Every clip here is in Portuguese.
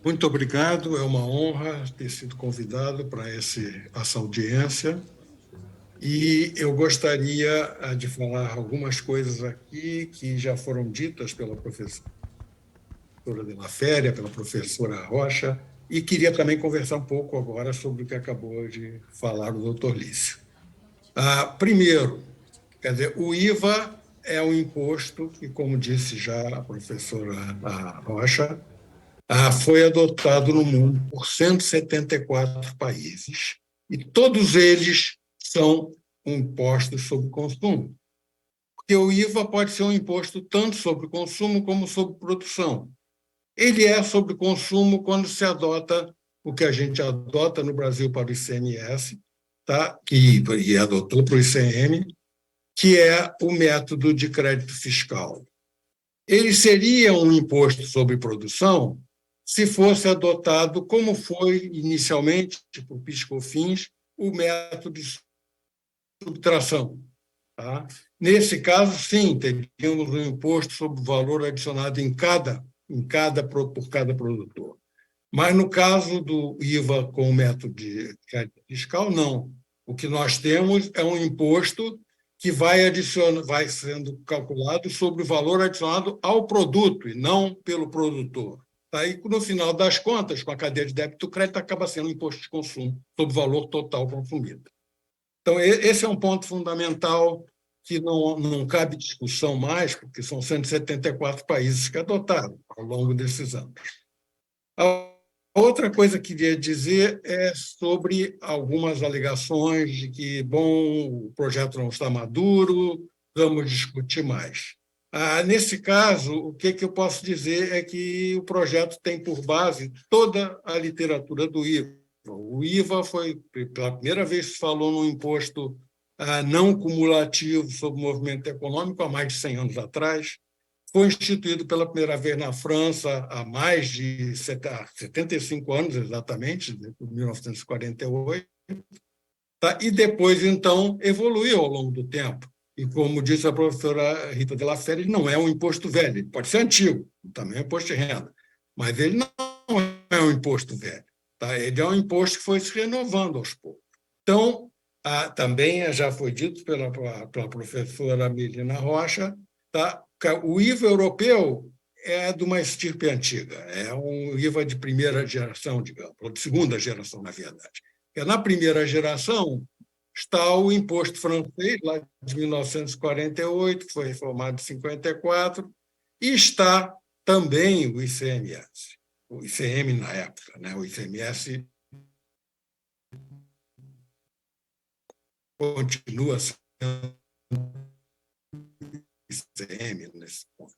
Muito obrigado, é uma honra ter sido convidado para essa audiência. E eu gostaria de falar algumas coisas aqui que já foram ditas pela professora de la Féria, pela professora Rocha, e queria também conversar um pouco agora sobre o que acabou de falar o doutor Lício. Primeiro, quer dizer, o IVA é um imposto que, como disse já a professora Rocha, foi adotado no mundo por 174 países e todos eles são impostos sobre consumo. Porque o IVA pode ser um imposto tanto sobre consumo como sobre produção. Ele é sobre consumo quando se adota o que a gente adota no Brasil para o ICMS, tá? E adotou para o ICM, que é o método de crédito fiscal. Ele seria um imposto sobre produção se fosse adotado, como foi inicialmente, por PIS/COFINS, o método de subtração. Tá? Nesse caso, sim, teríamos um imposto sobre o valor adicionado por cada produtor. Mas no caso do IVA com o método de crédito fiscal, não. O que nós temos é um imposto que vai sendo calculado sobre o valor adicionado ao produto e não pelo produtor. Tá? E, no final das contas, com a cadeia de débito e crédito, acaba sendo um imposto de consumo sobre o valor total consumido. Então, esse é um ponto fundamental que não cabe discussão mais, porque são 174 países que adotaram ao longo desses anos. A outra coisa que queria dizer é sobre algumas alegações de que, bom, o projeto não está maduro, vamos discutir mais. Nesse caso, o que eu posso dizer é que o projeto tem por base toda a literatura do IVA. O IVA foi, pela primeira vez, se falou num imposto não cumulativo sobre o movimento econômico há mais de 100 anos atrás. Foi instituído pela primeira vez na França há mais de 75 anos, exatamente, em 1948, tá? E depois, então, evoluiu ao longo do tempo. E, como disse a professora Rita de la Fera, ele não é um imposto velho, ele pode ser antigo, também é um imposto de renda, mas ele não é um imposto velho. Tá? Ele é um imposto que foi se renovando aos poucos. Então, também já foi dito pela professora Melina Rocha, tá? O IVA europeu é de uma estirpe antiga, é um IVA de primeira geração, digamos, ou de segunda geração, na verdade. Na primeira geração está o imposto francês, lá de 1948, que foi reformado em 54, e está também o ICMS, o ICM na época, né? O ICMS continua sendo ICM nesse ponto.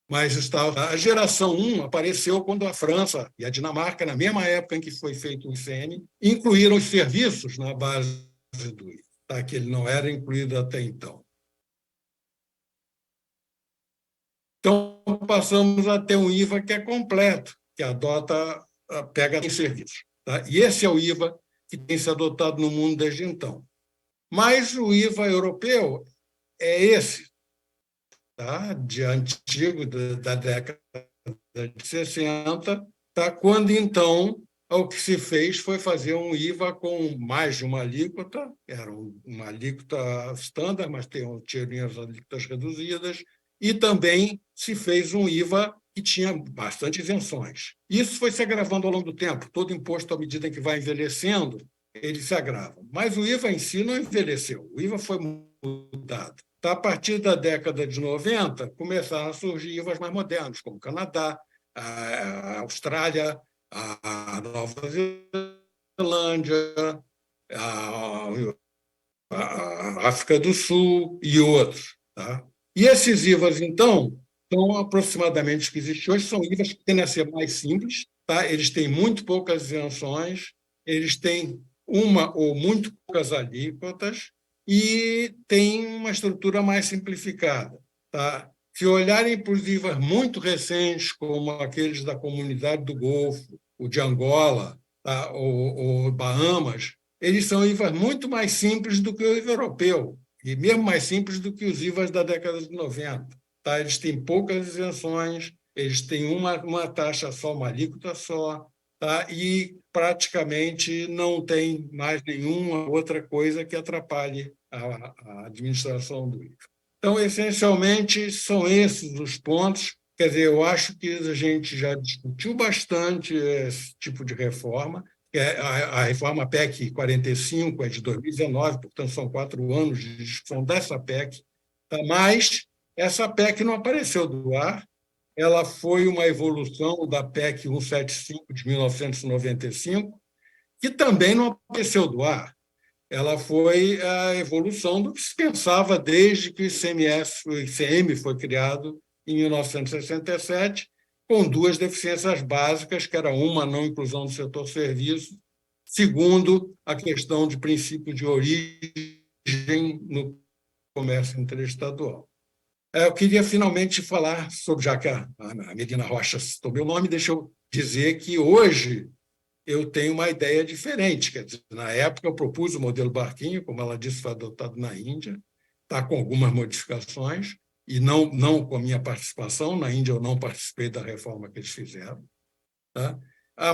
Mas a geração 1 apareceu quando a França e a Dinamarca, na mesma época em que foi feito o ICM, incluíram os serviços na base do IVA, tá? Que ele não era incluído até então. Então, passamos a ter um IVA que é completo, que pega em serviços. Tá? E esse é o IVA que tem se adotado no mundo desde então. Mas o IVA europeu é esse, tá? De antigo, da década de 60, tá? Quando, então, o que se fez foi fazer um IVA com mais de uma alíquota, era uma alíquota standard, mas tinha as alíquotas reduzidas, e também se fez um IVA que tinha bastante isenções. Isso foi se agravando ao longo do tempo. Todo imposto, à medida em que vai envelhecendo, ele se agrava. Mas o IVA em si não envelheceu. O IVA foi mudado. Então, a partir da década de 90, começaram a surgir IVAs mais modernos, como o Canadá, a Austrália, a Nova Zelândia, a, a África do Sul e outros. Tá? E esses IVAs, então, são aproximadamente os que existem hoje, são IVAs que tendem a ser mais simples, tá? Eles têm muito poucas isenções, eles têm uma ou muito poucas alíquotas e têm uma estrutura mais simplificada. Tá? Se olharem para os IVAs muito recentes, como aqueles da Comunidade do Golfo, o de Angola, tá? ou Bahamas, eles são IVAs muito mais simples do que o IVA europeu, e mesmo mais simples do que os IVAs da década de 90. Tá? Eles têm poucas isenções, eles têm uma taxa só, uma alíquota só, tá? E praticamente não tem mais nenhuma outra coisa que atrapalhe a administração do IVA. Então, essencialmente, são esses os pontos. Quer dizer, eu acho que a gente já discutiu bastante esse tipo de reforma. A reforma PEC 45 é de 2019, portanto, são 4 anos de discussão dessa PEC, tá? Mas essa PEC não apareceu do ar, ela foi uma evolução da PEC 175 de 1995, que também não apareceu do ar. Ela foi a evolução do que se pensava desde que o ICM foi criado em 1967, com 2 deficiências básicas, que era uma, a não inclusão do setor serviço, segundo, a questão de princípio de origem no comércio interestadual. Eu queria finalmente falar sobre, já que a Medina Rocha citou meu nome, deixa eu dizer que hoje eu tenho uma ideia diferente. Quer dizer, na época, eu propus o modelo Barquinho, como ela disse, foi adotado na Índia, está com algumas modificações, e não com a minha participação. Na Índia, eu não participei da reforma que eles fizeram. Tá?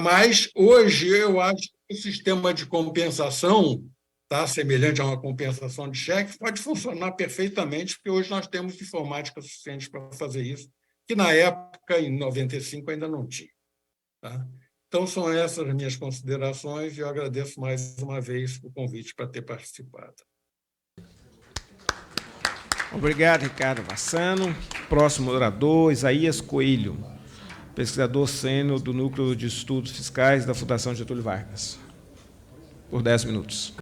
Mas, hoje, eu acho que o sistema de compensação, tá, semelhante a uma compensação de cheque, pode funcionar perfeitamente, porque hoje nós temos informática suficiente para fazer isso, que na época, em 95, ainda não tinha. Tá? Então, são essas as minhas considerações e eu agradeço mais uma vez o convite para ter participado. Obrigado, Ricardo Vassano. Próximo orador, Isaías Coelho, pesquisador sênior do Núcleo de Estudos Fiscais da Fundação Getúlio Vargas. Por 10 minutos.